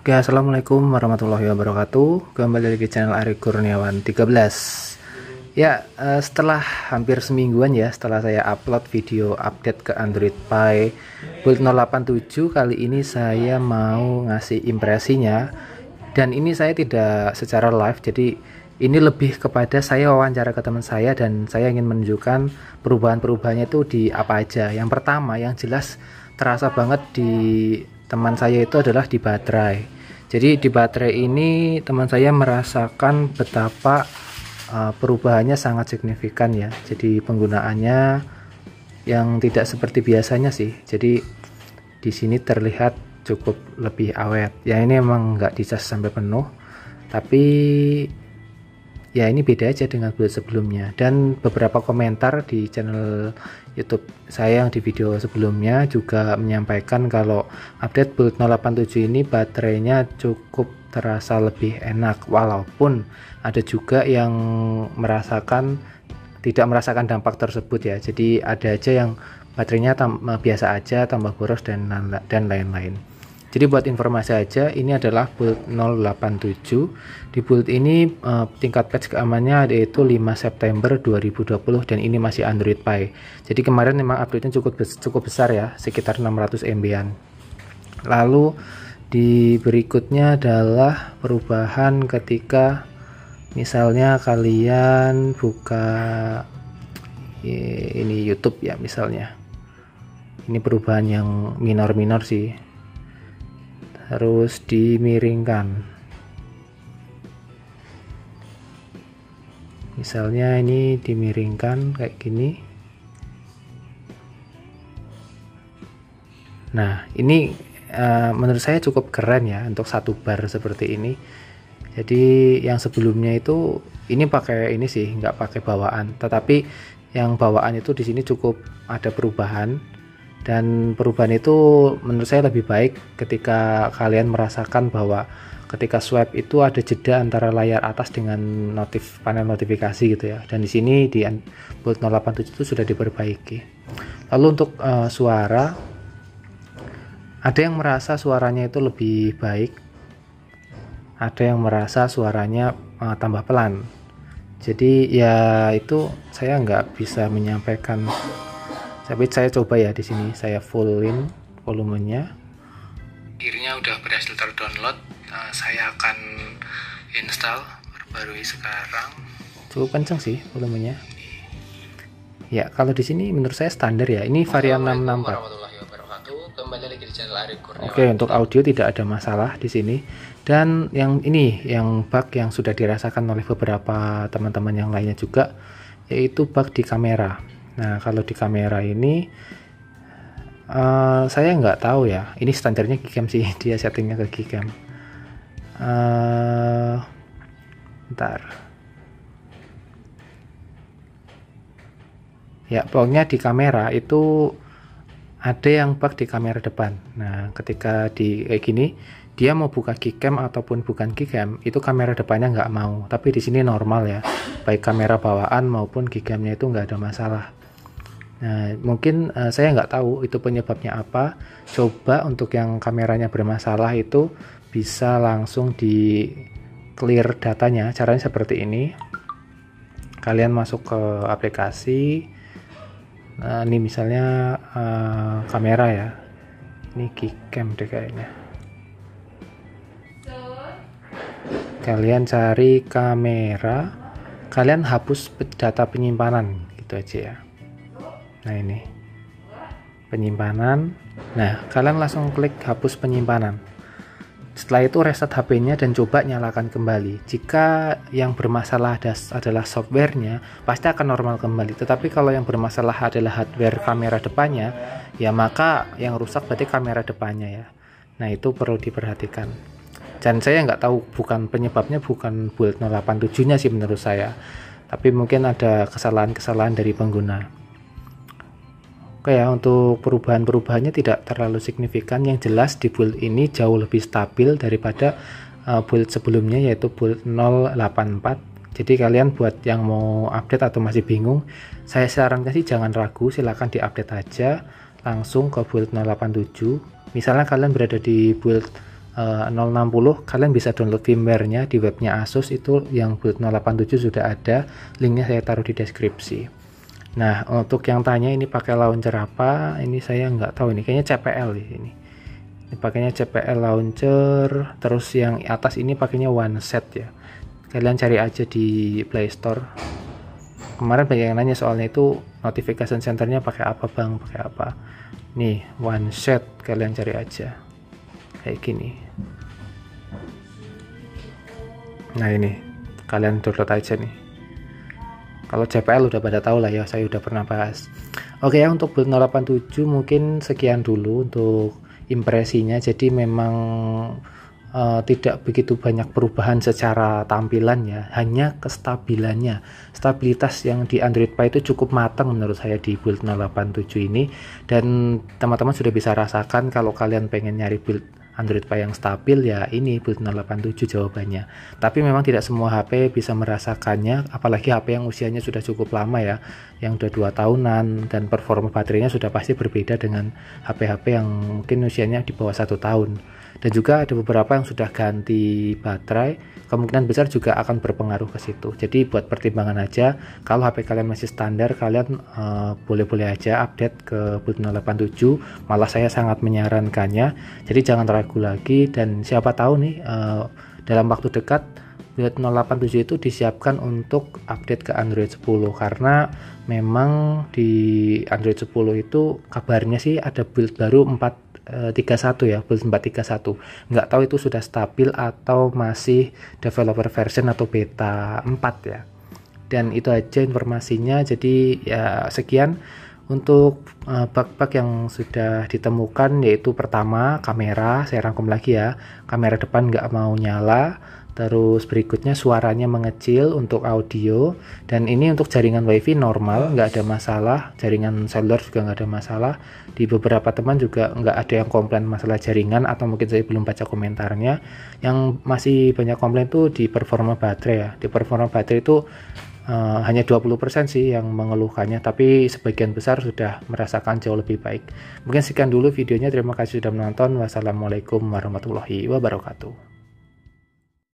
Oke, assalamualaikum warahmatullahi wabarakatuh. Kembali lagi channel Ari Kurniawan 13. Ya, setelah hampir semingguan ya, setelah saya upload video update ke Android Pie build 087, kali ini saya mau ngasih impresinya. Dan ini saya tidak secara live, jadi ini lebih kepada saya wawancara ke teman saya dan saya ingin menunjukkan perubahan-perubahannya itu di apa aja. Yang pertama, yang jelas terasa banget di teman saya itu adalah di baterai. Jadi di baterai ini teman saya merasakan betapa perubahannya sangat signifikan ya. Jadi penggunaannya yang tidak seperti biasanya sih. Jadi di sini terlihat cukup lebih awet. Ya ini emang nggak dicas sampai penuh, tapi ya ini beda aja dengan build sebelumnya. Dan beberapa komentar di channel YouTube saya yang di video sebelumnya juga menyampaikan kalau update build 087 ini baterainya cukup terasa lebih enak, walaupun ada juga yang tidak merasakan dampak tersebut ya. Jadi ada aja yang baterainya biasa aja, tambah boros dan lain-lain. Jadi buat informasi aja, ini adalah build 087. Di build ini tingkat patch keamanannya yaitu 5 September 2020 dan ini masih Android Pie. Jadi kemarin memang update-nya cukup besar ya, sekitar 600 MB-an. Lalu di berikutnya adalah perubahan ketika misalnya kalian buka ini YouTube ya misalnya. Ini perubahan yang minor-minor sih. Harus dimiringkan, misalnya ini dimiringkan kayak gini. Nah ini menurut saya cukup keren ya untuk satu bar seperti ini. Jadi yang sebelumnya itu ini pakai ini sih, nggak pakai bawaan, tetapi yang bawaan itu di sini cukup ada perubahan. Dan perubahan itu menurut saya lebih baik ketika kalian merasakan bahwa ketika swipe itu ada jeda antara layar atas dengan panel notifikasi gitu ya. Dan di sini di build 087 itu sudah diperbaiki. Lalu untuk suara, ada yang merasa suaranya itu lebih baik, ada yang merasa suaranya tambah pelan. Jadi ya itu saya nggak bisa menyampaikan. Tapi saya coba ya, di sini saya fullin volumenya. Akhirnya udah berhasil terdownload. Saya akan install, perbarui sekarang. Cukup kenceng sih volumenya. Ya kalau di sini menurut saya standar ya. Ini varian 664. Kembali lagi di channel Ari Kurniawan. Oke, untuk audio tidak ada masalah di sini. Dan yang ini yang bug yang sudah dirasakan oleh beberapa teman-teman yang lainnya juga, yaitu bug di kamera. Nah kalau di kamera ini saya nggak tahu ya, ini standarnya Gcam sih, dia settingnya ke Gcam. Bentar ya, pokoknya di kamera itu ada yang bug di kamera depan. Nah ketika di kayak gini dia mau buka Gcam ataupun bukan Gcam, itu kamera depannya nggak mau, tapi di sini normal ya, baik kamera bawaan maupun Gcamnya itu nggak ada masalah. Nah mungkin saya nggak tahu itu penyebabnya apa. Coba untuk yang kameranya bermasalah itu bisa langsung di clear datanya. Caranya seperti ini, kalian masuk ke aplikasi. Nah ini misalnya kamera ya, ini Gcam deh kayaknya. Kalian cari kamera, kalian hapus data penyimpanan gitu aja ya. Nah ini penyimpanan. Nah kalian langsung klik hapus penyimpanan. Setelah itu reset HP-nya dan coba nyalakan kembali. Jika yang bermasalah adalah softwarenya, pasti akan normal kembali. Tetapi kalau yang bermasalah adalah hardware kamera depannya, ya maka yang rusak berarti kamera depannya ya. Nah itu perlu diperhatikan. Dan saya nggak tahu, penyebabnya bukan build 087-nya sih menurut saya, tapi mungkin ada kesalahan-kesalahan dari pengguna. Oke ya, untuk perubahan-perubahannya tidak terlalu signifikan. Yang jelas di build ini jauh lebih stabil daripada build sebelumnya, yaitu build 084. Jadi kalian buat yang mau update atau masih bingung, saya sarankan sih jangan ragu, silahkan diupdate aja langsung ke build 087. Misalnya kalian berada di build 060, kalian bisa download firmware-nya di webnya Asus, itu yang build 087 sudah ada, linknya saya taruh di deskripsi. Nah, untuk yang tanya ini pakai launcher apa, ini saya nggak tahu, ini kayaknya CPL ini pakainya CPL launcher. Terus yang atas ini pakainya OneSet ya, kalian cari aja di Play Store. Kemarin banyak yang nanya soalnya itu, notification centernya pakai apa bang, pakai apa. Nih OneSet, kalian cari aja kayak gini. Nah ini kalian download aja nih. Kalau CPL udah pada tahu lah ya, saya udah pernah bahas. Oke ya, untuk build 087 mungkin sekian dulu untuk impresinya. Jadi memang tidak begitu banyak perubahan secara tampilan ya, hanya kestabilannya. Stabilitas yang di Android Pie itu cukup matang menurut saya di build 087 ini, dan teman-teman sudah bisa rasakan kalau kalian pengen nyari build Android Pie yang stabil ya ini build 087 jawabannya. Tapi memang tidak semua HP bisa merasakannya, apalagi HP yang usianya sudah cukup lama ya, yang udah 2 tahunan, dan performa baterainya sudah pasti berbeda dengan HP-HP yang mungkin usianya di bawah 1 tahun. Dan juga ada beberapa yang sudah ganti baterai, kemungkinan besar juga akan berpengaruh ke situ. Jadi buat pertimbangan aja, kalau HP kalian masih standar, kalian boleh-boleh aja update ke build 087, malah saya sangat menyarankannya. Jadi jangan ragu lagi, dan siapa tahu nih dalam waktu dekat build 087 itu disiapkan untuk update ke Android 10, karena memang di Android 10 itu kabarnya sih ada build baru 431 ya, build 431. Nggak tahu itu sudah stabil atau masih developer version atau beta 4 ya. Dan itu aja informasinya. Jadi ya sekian untuk bug-bug yang sudah ditemukan, yaitu pertama kamera, saya rangkum lagi ya, kamera depan nggak mau nyala. Terus berikutnya suaranya mengecil untuk audio, dan ini untuk jaringan WiFi normal, nggak ada masalah. Jaringan seluler juga nggak ada masalah. Di beberapa teman juga nggak ada yang komplain masalah jaringan, atau mungkin saya belum baca komentarnya. Yang masih banyak komplain tuh di performa baterai ya. Di performa baterai itu hanya 20% sih yang mengeluhkannya, tapi sebagian besar sudah merasakan jauh lebih baik. Mungkin sekian dulu videonya, terima kasih sudah menonton. Wassalamualaikum warahmatullahi wabarakatuh.